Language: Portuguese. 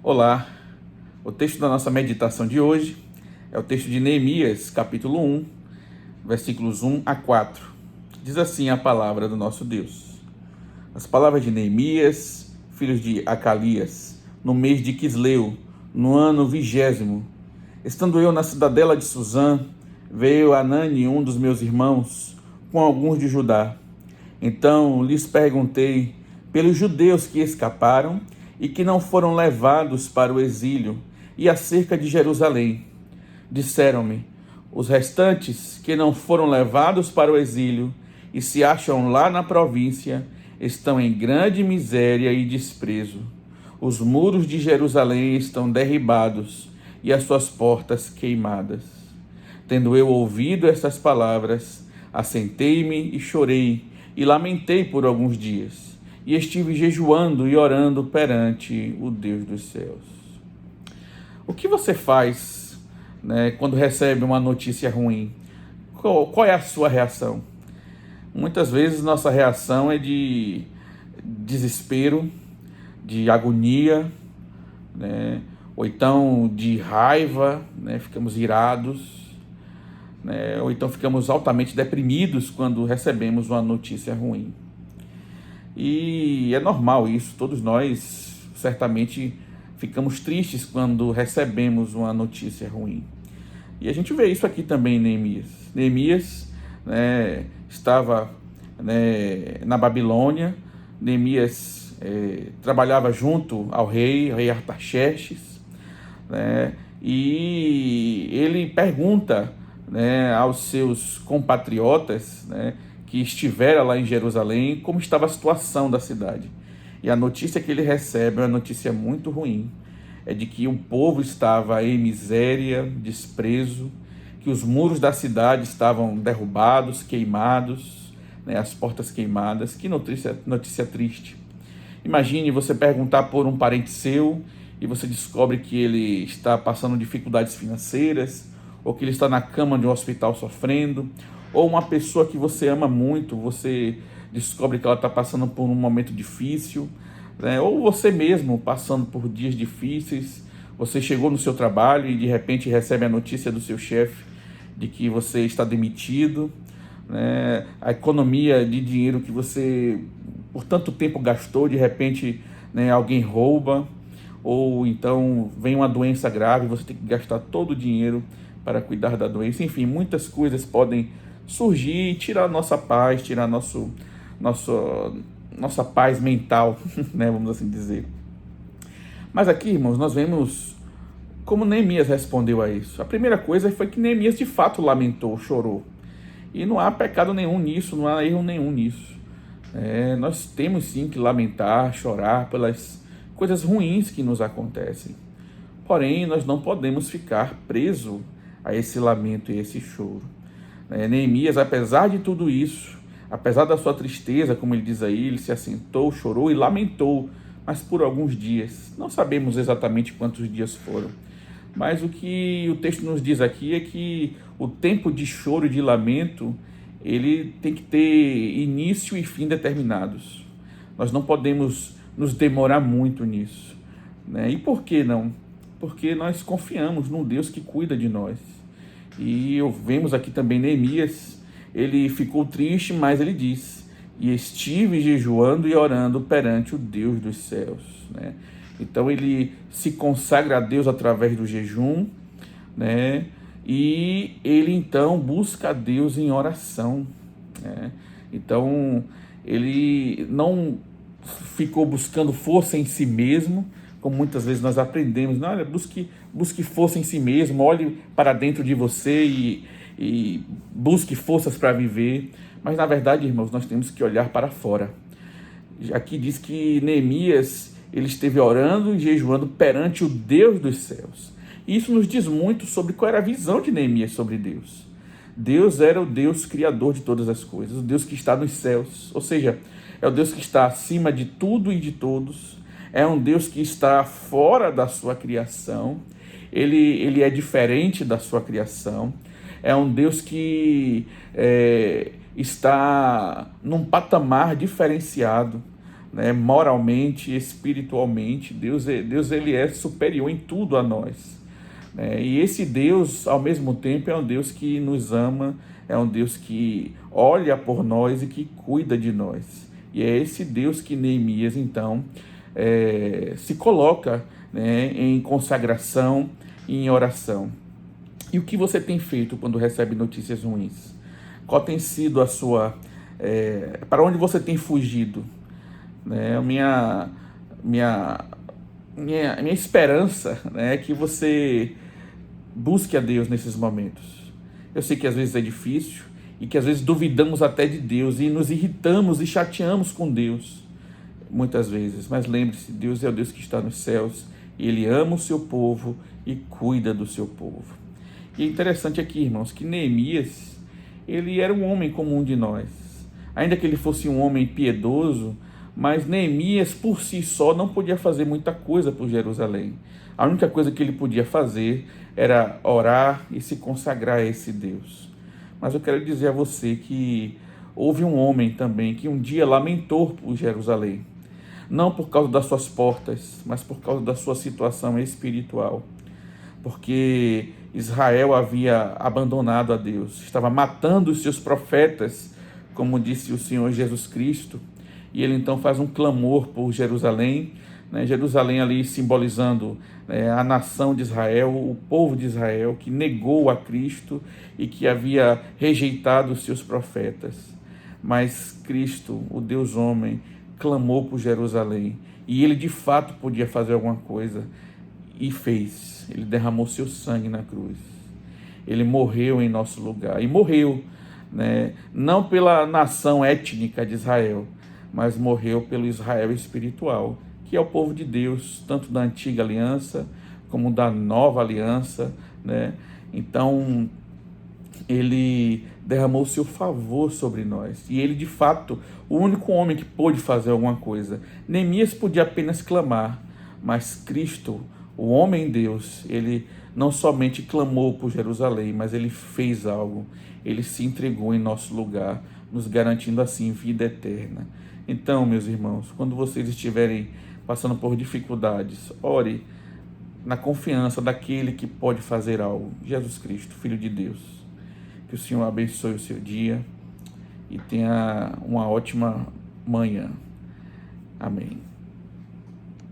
Olá, o texto da nossa meditação de hoje é o texto de Neemias, capítulo 1, versículos 1 a 4. Diz assim a palavra do nosso Deus. As palavras de Neemias, filho de Acalias, no mês de Quisleu, no ano 20º, estando eu na cidadela de Suzã, veio Anani, um dos meus irmãos, com alguns de Judá. Então lhes perguntei pelos judeus que escaparam e que não foram levados para o exílio, e acerca de Jerusalém. Disseram-me: os restantes que não foram levados para o exílio e se acham lá na província estão em grande miséria e desprezo. Os muros de Jerusalém estão derribados e as suas portas queimadas. Tendo eu ouvido estas palavras, assentei-me e chorei e lamentei por alguns dias. E estive jejuando e orando perante o Deus dos céus. O que você faz, quando recebe uma notícia ruim? Qual é a sua reação? Muitas vezes nossa reação é de desespero, de agonia, ou então de raiva, ficamos irados, ou então ficamos altamente deprimidos quando recebemos uma notícia ruim. E é normal isso, todos nós certamente ficamos tristes quando recebemos uma notícia ruim. E a gente vê isso aqui também em Neemias. Neemias estava na Babilônia. Neemias trabalhava junto ao rei Artaxerxes, e ele pergunta aos seus compatriotas, que estivera lá em Jerusalém, como estava a situação da cidade. E a notícia que ele recebe é uma notícia muito ruim. É de que o povo estava em miséria, desprezo, que os muros da cidade estavam derrubados, queimados, as portas queimadas. Que notícia triste. Imagine você perguntar por um parente seu e você descobre que ele está passando dificuldades financeiras, ou que ele está na cama de um hospital sofrendo, ou uma pessoa que você ama muito, você descobre que ela está passando por um momento difícil, ou você mesmo passando por dias difíceis. Você chegou no seu trabalho e de repente recebe a notícia do seu chefe de que você está demitido, a economia de dinheiro que você por tanto tempo gastou, de repente alguém rouba, ou então vem uma doença grave e você tem que gastar todo o dinheiro para cuidar da doença. Enfim, muitas coisas podem surgir e tirar nossa paz, tirar nossa paz mental, vamos assim dizer. Mas aqui, irmãos, nós vemos como Neemias respondeu a isso. A primeira coisa foi que Neemias de fato lamentou, chorou. E não há pecado nenhum nisso, não há erro nenhum nisso. Nós temos sim que lamentar, chorar pelas coisas ruins que nos acontecem. Porém, nós não podemos ficar presos a esse lamento e esse choro. Neemias, apesar de tudo isso, apesar da sua tristeza, como ele diz aí, ele se assentou, chorou e lamentou, mas por alguns dias. Não sabemos exatamente quantos dias foram. Mas o que o texto nos diz aqui é que o tempo de choro e de lamento, ele tem que ter início e fim determinados. Nós não podemos nos demorar muito nisso. E por que não? Porque nós confiamos num Deus que cuida de nós. E vemos aqui também Neemias, ele ficou triste, mas ele diz: e estive jejuando e orando perante o Deus dos céus. Então ele se consagra a Deus através do jejum, e ele então busca a Deus em oração. Então ele não ficou buscando força em si mesmo, como muitas vezes nós aprendemos. Olha, busque força em si mesmo, olhe para dentro de você e busque forças para viver. Mas na verdade, irmãos, nós temos que olhar para fora. Aqui diz que Neemias, ele esteve orando e jejuando perante o Deus dos céus. E isso nos diz muito sobre qual era a visão de Neemias sobre Deus. Deus era o Deus criador de todas as coisas, o Deus que está nos céus, ou seja, é o Deus que está acima de tudo e de todos. É um Deus que está fora da sua criação, ele é diferente da sua criação, é um Deus que está num patamar diferenciado. né, moralmente, espiritualmente. Deus ele é superior em tudo a nós, né? E esse Deus, ao mesmo tempo, é um Deus que nos ama, é um Deus que olha por nós e que cuida de nós. E é esse Deus que Neemias, então, se coloca, né, em consagração e em oração. E o que você tem feito quando recebe notícias ruins? Qual tem sido a sua... para onde você tem fugido? Né? Minha esperança, né, é que você busque a Deus nesses momentos. Eu sei que às vezes é difícil e que às vezes duvidamos até de Deus e nos irritamos e chateamos com Deus, muitas vezes. Mas lembre-se, Deus é o Deus que está nos céus e Ele ama o seu povo e cuida do seu povo. E é interessante aqui, irmãos, que Neemias, ele era um homem como um de nós. Ainda que ele fosse um homem piedoso, mas Neemias por si só não podia fazer muita coisa por Jerusalém. A única coisa que ele podia fazer era orar e se consagrar a esse Deus. Mas eu quero dizer a você que houve um homem também que um dia lamentou por Jerusalém. Não por causa das suas portas, mas por causa da sua situação espiritual. Porque Israel havia abandonado a Deus, estava matando os seus profetas, como disse o Senhor Jesus Cristo. E ele então faz um clamor por Jerusalém, né? Jerusalém ali simbolizando, a nação de Israel, o povo de Israel que negou a Cristo e que havia rejeitado os seus profetas. Mas Cristo, o Deus homem, clamou por Jerusalém e ele de fato podia fazer alguma coisa e fez. Ele derramou seu sangue na cruz. Ele morreu em nosso lugar e morreu, né, não pela nação étnica de Israel, mas morreu pelo Israel espiritual, que é o povo de Deus, tanto da antiga aliança como da nova aliança, né? Então, ele derramou seu favor sobre nós. E ele, de fato, o único homem que pôde fazer alguma coisa. Neemias podia apenas clamar, mas Cristo, o homem Deus, ele não somente clamou por Jerusalém, mas ele fez algo. Ele se entregou em nosso lugar, nos garantindo assim vida eterna. Então, meus irmãos, quando vocês estiverem passando por dificuldades, ore na confiança daquele que pode fazer algo, Jesus Cristo, Filho de Deus. Que o Senhor abençoe o seu dia e tenha uma ótima manhã. Amém.